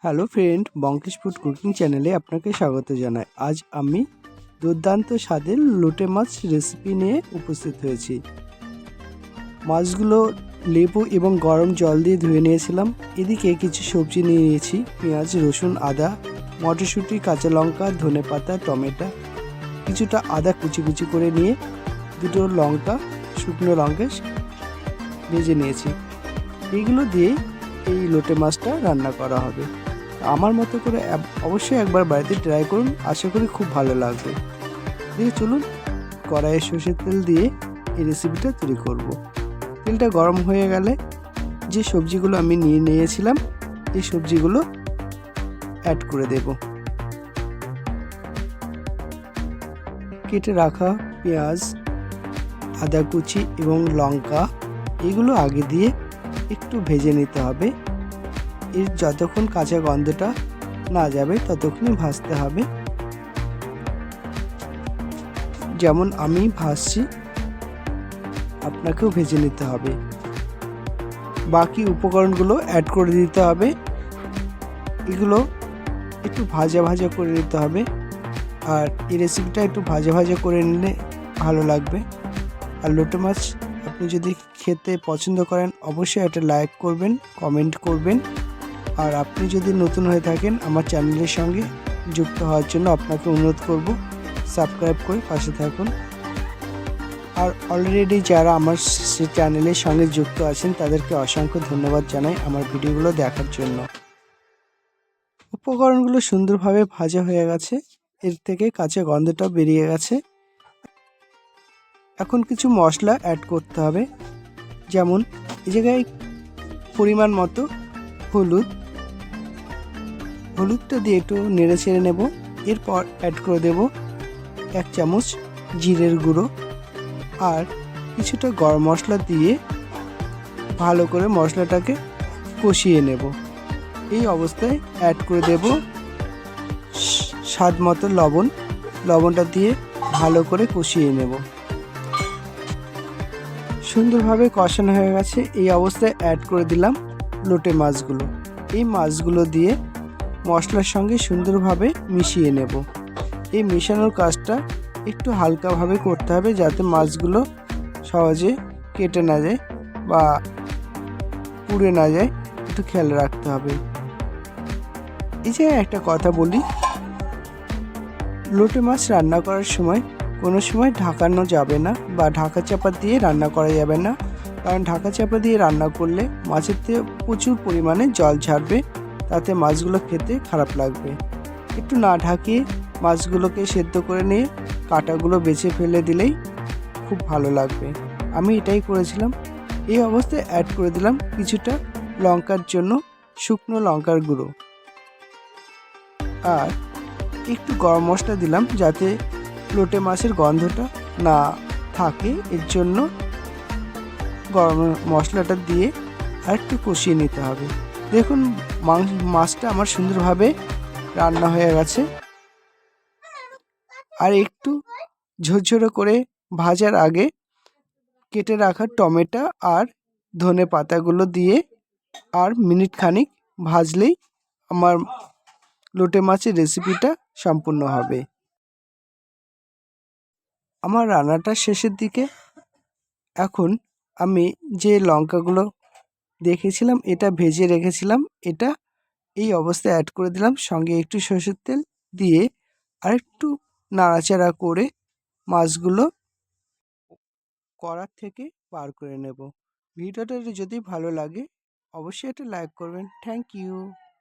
Hello friend, Byomkesh food cooking চ্যানেলে আপনাকে স্বাগত জানাই। আজ আমি দুর্দান্ত স্বাদের লোটে মাছ রেসিপি নিয়ে উপস্থিত হয়েছি। মাছগুলো লেবু এবং গরম জল দিয়ে ধুয়ে নিয়েছিলাম। এদিকে কিছু সবজি নিয়ে নিয়েছি: পেঁয়াজ, রসুন, আদা, মটরশুঁটি, কাঁচা লঙ্কা, ধনেপাতা, টমেটো, কিছুটা আদা কুচি কুচি করে নিয়ে দুটো লঙ্কা, শুকনো লঙ্কা ভেজে নিয়েছি। এইগুলো দিয়ে এই লোটে মাছটা রান্না করা হবে। আমার মতো করে অবশ্যই একবার বাড়িতে ট্রাই করুন, আশা করি খুব ভালো লাগবে। দিয়ে চলুন কড়াইয়ে সর্ষের তেল দিয়ে এই রেসিপিটা তৈরি করব। তেলটা গরম হয়ে গেলে যে সবজিগুলো আমি নিয়ে নিয়েছিলাম এই সবজিগুলো অ্যাড করে দেব। কেটে রাখা পেঁয়াজ, আদা কুচি এবং লঙ্কা এগুলো আগে দিয়ে একটু ভেজে নিতে হবে। এর যতক্ষণ কাঁচা গন্ধটা না যাবে ততক্ষণই ভাজতে হবে। যেমন আমি ভাজছি আপনাকেও ভেজে নিতে হবে। বাকি উপকরণগুলো অ্যাড করে দিতে হবে। এগুলো একটু ভাজা ভাজা করে নিতে হবে। আর এই রেসিপিটা একটু ভাজা ভাজা করে নিলে ভালো লাগবে। আর লোটে মাছ আপনি যদি খেতে পছন্দ করেন অবশ্যই একটা লাইক করবেন, কমেন্ট করবেন। আর আপনি যদি নতুন হয়ে থাকেন আমার চ্যানেলের সঙ্গে যুক্ত হওয়ার জন্য আপনাকে অনুরোধ করব, সাবস্ক্রাইব করে পাশে থাকুন। আর অলরেডি যারা আমার চ্যানেলের সঙ্গে যুক্ত আছেন তাদেরকে অসংখ্য ধন্যবাদ জানাই আমার ভিডিওগুলো দেখার জন্য। উপকরণগুলো সুন্দরভাবে ভাজা হয়ে গেছে, এর থেকে কাঁচা গন্ধটাও বেরিয়ে গেছে। এখন কিছু মশলা অ্যাড করতে হবে। যেমন এই জায়গায় পরিমাণ মতো হলুদটা দিয়ে একটু নেড়ে ছেড়ে নেব। এরপর অ্যাড করে দেব 1 চামচ জিরের গুঁড়ো আর কিছুটা গরম মশলা দিয়ে ভালো করে মশলাটাকে কষিয়ে নেব। এই অবস্থায় অ্যাড করে দেব স্বাদ মতো লবণটা দিয়ে ভালো করে কষিয়ে নেব। সুন্দরভাবে কষানো হয়ে গেছে। এই অবস্থায় অ্যাড করে দিলাম লোটে মাছগুলো। এই মাছগুলো দিয়ে মশলার সঙ্গে সুন্দরভাবে মিশিয়ে নেব। এই মেশানোর কাজটা একটু হালকাভাবে করতে হবে যাতে মাছগুলো সহজে কেটে না যায় বা পুড়ে না যায়, একটু খেয়াল রাখতে হবে। এই যে একটা কথা বলি, লোটে মাছ রান্না করার সময় কোনো সময় ঢাকানো যাবে না বা ঢাকা চাপা দিয়ে রান্না করা যাবে না। কারণ ঢাকা চাপা দিয়ে রান্না করলে মাছের থেকে প্রচুর পরিমাণে জল ছাড়বে, তাতে মাছগুলো খেতে খারাপ লাগবে। একটু না ঢাকিয়ে মাছগুলোকে সেদ্ধ করে নিয়ে কাঁটাগুলো বেছে ফেলে দিলেই খুব ভালো লাগবে। আমি এটাই করেছিলাম। এই অবস্থায় অ্যাড করে দিলাম কিছুটা লঙ্কার জন্য শুকনো লঙ্কার গুঁড়ো আর একটু গরম মশলা দিলাম যাতে লোটে মাছের গন্ধটা না থাকে। এর জন্য গরম মশলাটা দিয়ে আর একটু কষিয়ে নিতে হবে। দেখুন মাছটা আমার সুন্দরভাবে রান্না হয়ে গেছে। আর একটু ঝরঝরে করে ভাজার আগে কেটে রাখা টমেটো আর ধনে পাতাগুলো দিয়ে আর মিনিট খানিক ভাজলেই আমার লোটে মাছের রেসিপিটা সম্পূর্ণ হবে। আমার রান্নাটা শেষের দিকে। এখন আমি যে লঙ্কাগুলো দেখেছিলাম এটা ভেজে রেখেছিলাম, এটা এই অবস্থায় অ্যাড করে দিলাম। সঙ্গে একটু সরষের তেল দিয়ে আরেকটু নাড়াচাড়া করে মাছগুলো কড়ার থেকে বার করে নেব। ভিডিওটা যদি ভালো লাগে অবশ্যই একটা লাইক করবেন। Thank you.